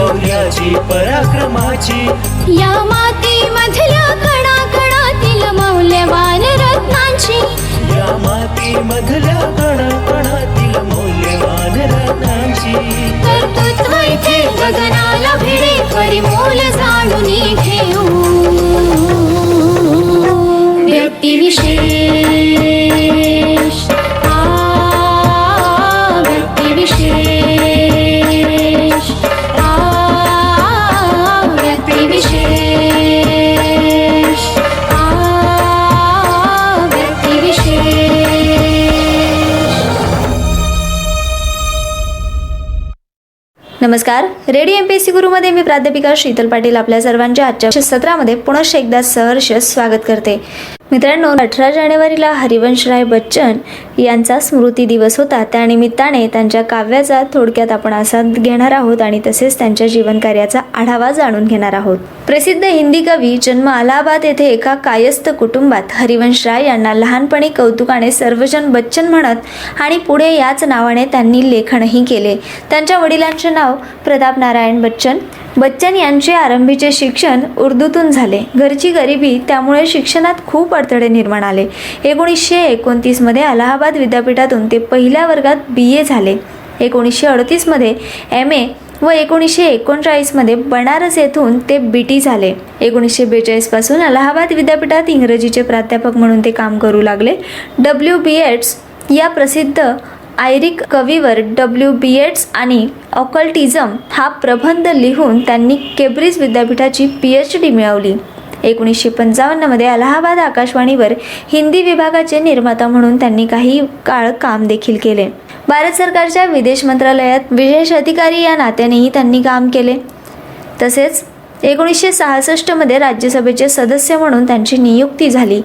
शौर्याची पराक्रमाची, या मातीमधल्या कणाकणातील मौल्यवान रत्नांची, या मातीमधल्या कणाकणातील मौल्यवान रत्नांची, कर्तृत्व इथे गगनाला भिडे परिमोल जाणून घेऊ. व्यक्तिविशेष व्यक्तिविशेष व्यक्तिविशेष व्यक्तिविशेष. नमस्कार. रेडिओ MPSC गुरुमध्ये मी प्राध्यापिका शीतल पाटील आपल्या सर्वांच्या आजच्या सत्रामध्ये पुनश्च एकदा सहर्ष स्वागत करते. मित्रांनो, 18 जानेवारीला हरिवंशराय बच्चन यांचा स्मृती दिवस होता. त्यानिमित्ताने त्यांच्या काव्याचा थोडक्यात आपण आस्वाद घेणार आहोत आणि तसेच त्यांच्या जीवनकार्याचा आढावा जाणून घेणार आहोत. प्रसिद्ध हिंदी कवी, जन्म अलाहाबाद येथे एका कायस्थ कुटुंबात. हरिवंशराय यांना लहानपणी कौतुकाने सर्वजण बच्चन म्हणत आणि पुढे याच नावाने त्यांनी लेखनही केले. त्यांच्या वडिलांचे नाव प्रताप नारायण बच्चन. बच्चन यांचे आरंभीचे शिक्षण उर्दूतून झाले. घरची गरिबी त्यामुळे शिक्षणात खूप अडथळे निर्माण आले. 1929 मध्ये अलाहाबाद विद्यापीठातून ते पहिल्या वर्गात BA झाले. 1938 मध्ये MA व 1939 मध्ये बनारस येथून ते BT झाले. 1942 पासून अलाहाबाद विद्यापीठात इंग्रजीचे प्राध्यापक म्हणून ते काम करू लागले. W.B. येट्स या प्रसिद्ध आयरिक कवीवर W.B. येट्स आणि ऑकल्टिझम हा प्रबंध लिहून त्यांनी केम्ब्रिज विद्यापीठाची PhD मिळवली. 1955 मध्ये अलाहाबाद आकाशवाणीवर हिंदी विभागाचे निर्माता म्हणून त्यांनी काही काळ काम देखील केले. भारत सरकारच्या विदेश मंत्रालयात विशेष अधिकारी या नात्यानेही त्यांनी काम केले. तसेच 1966 मध्ये राज्यसभेचे सदस्य म्हणून त्यांची नियुक्ती झाली.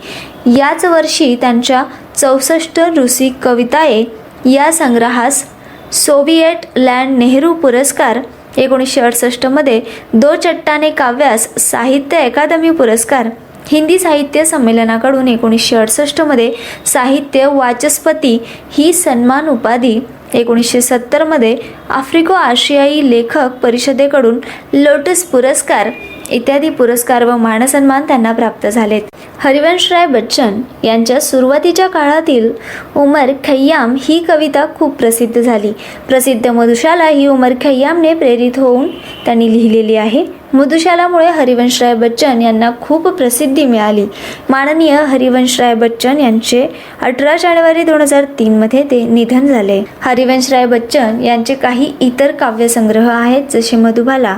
याच वर्षी त्यांच्या 64 रूसी कविताए या संग्रहास सोव्हिएट लँड नेहरू पुरस्कार, 1968 मध्ये दो चट्टाने काव्यास साहित्य अकादमी पुरस्कार, हिंदी साहित्य संमेलनाकडून 1968 मध्ये साहित्य वाचस्पती ही सन्मान उपाधी, 1970 मध्ये आफ्रिको आशियाई लेखक परिषदेकडून लोटस पुरस्कार इत्यादी पुरस्कार व मानसन्मान त्यांना प्राप्त झालेत. हरिवंशराय बच्चन यांच्या सुरुवातीच्या काळातील उमर खय्याम ही कविता खूप प्रसिद्ध झाली. प्रसिद्ध मधुशाला ही उमर खय्यामने प्रेरित होऊन त्यांनी लिहिलेली आहे. मधुशालामुळे हरिवंशराय बच्चन यांना खूप प्रसिद्धी मिळाली. माननीय हरिवंशराय बच्चन यांचे 18 जानेवारी 2003 मध्ये ते निधन झाले. हरिवंशराय बच्चन यांचे काही इतर काव्यसंग्रह आहेत, जसे मधुबाला,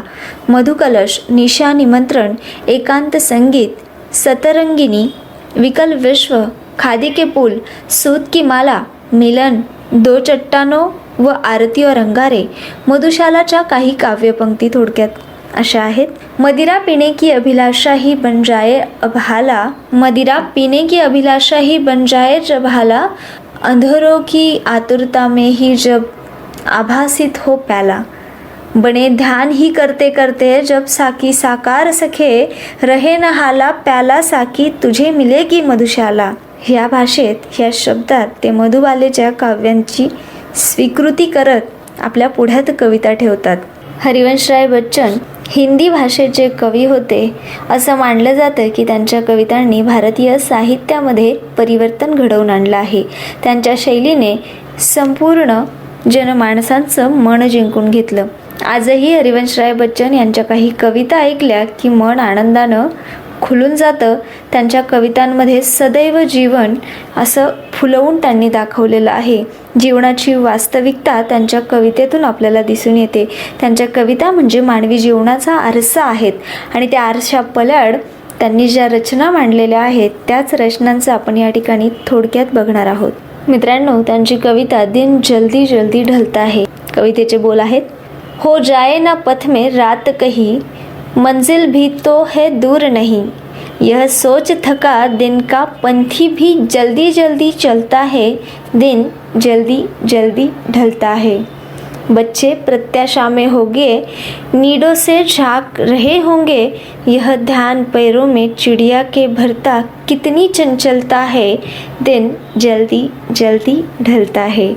मधुकलश, निशा निमंत्रण, एकांत संगीत, सतरंगिनी, विकल विश्व, खादी के पुल, सूत की माला, मिलन, दो चट्टानों व आरती और अंगारे. मधुशालाच्या काही काव्यपंक्ती थोडक्यात अशा आहेत. मदिरा पीने की अभिलाषा ही बन जाए अब हाला, मदिरा पीने की अभिलाषा ही बन जाए जब हाला, अंधेरों की आतुरता में ही जब आभासित हो प्याला, बने ध्यान ही करते करते जब साकी साकार सखे, रहे न हाला प्याला साकी तुझे मिलेगी मधुशाला. ह्या भाषेत, ह्या शब्दात ते मधुबालेच्या काव्यांची स्वीकृती करत आपल्या पुढ्यात कविता ठेवतात. हरिवंशराय बच्चन हिंदी भाषेचे कवी होते. असं मानलं जातं की त्यांच्या कवितांनी भारतीय साहित्यामध्ये परिवर्तन घडवून आणलं आहे. त्यांच्या शैलीने संपूर्ण जनमानसांचं मन जिंकून घेतलं. आजही हरिवंशराय बच्चन यांच्या काही कविता ऐकल्या की मन आनंदानं खुलून जातं. त्यांच्या कवितांमध्ये सदैव जीवन असं फुलवून त्यांनी दाखवलेलं आहे. जीवनाची वास्तविकता त्यांच्या कवितेतून आपल्याला दिसून येते. त्यांच्या कविता म्हणजे मानवी जीवनाचा आरसा आहेत आणि त्या आरशापलट त्यांनी ज्या रचना मांडलेल्या आहेत त्याच रचनांचं आपण या ठिकाणी थोडक्यात बघणार आहोत. मित्रांनो, त्यांची कविता दिन जल्दी जल्दी ढलता है. कवितेचे बोल आहेत. हो जाए ना पथ में रात कहीं, मंजिल भी तो है दूर नहीं, यह सोच थका दिन का पंथी भी जल्दी जल्दी चलता है, दिन जल्दी जल्दी ढलता है. बच्चे प्रत्याशा में होंगे, नीडों से झांक रहे होंगे, यह ध्यान पैरों में चिड़िया के भरता कितनी चंचलता है, दिन जल्दी जल्दी ढलता है।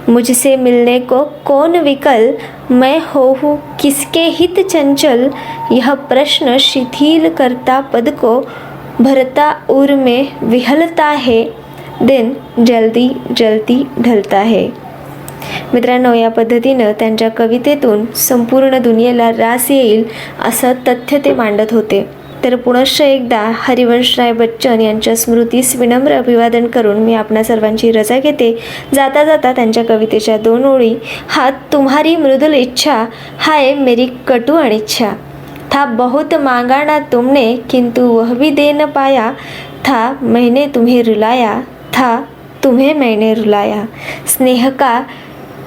मुझसे मिलने को कौन विकल, मैं हूँ किसके हित चंचल, यह प्रश्न शिथिल करता पद को भरता उर में विहलता है, दिन जल्दी जल्दी ढलता है। मित्रांनो, या पद्धतीनं त्यांच्या कवितेतून संपूर्ण दुनियेला रास येईल असं तथ्य ते मांडत होते. तर पुनश्च एकदा हरिवंशराय बच्चन यांच्या स्मृतीस विनम्र अभिवादन करून मी आपणा सर्वांची रजा घेते. जाता जाता त्यांच्या कवितेच्या 2 ओळी, हा तुम्हारी मृदुल इच्छा, हाय मेरी कटु अनिच्छा, था बहुत मांगा ना तुमने किंतु वह भी दे न पाया, था मैंने तुम्हें रुलाया, था तुम्हें मैंने रुलाया, स्नेह का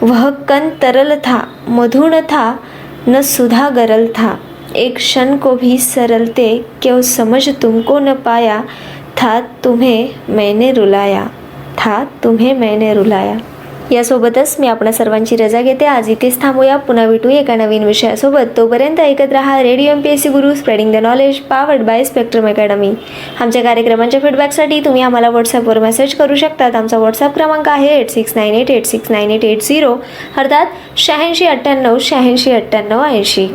वह कन तरल था, मधुर था न सुधा गरल था, एक क्षण को भी सरलते क्यों समझ तुमको न पाया, था तुम्हें मैंने रुलाया, था तुम्हें मैंने रुलाया. यासोबतच मी आपणा सर्वांची रजा घेते. आज इथेच थांबूया. पुन्हा भेटू एका नवीन विषयासोबत. तोपर्यंत ऐकत रहा radio MPSC Guru, spreading the knowledge, powered by spectrum academy. आमच्या कार्यक्रमांच्या फीडबॅकसाठी तुम्ही आम्हाला व्हॉट्सअपवर मेसेज करू शकतात. आमचा व्हॉट्सअप क्रमांक आहे 8698869880, अर्थात 8698 8698 80.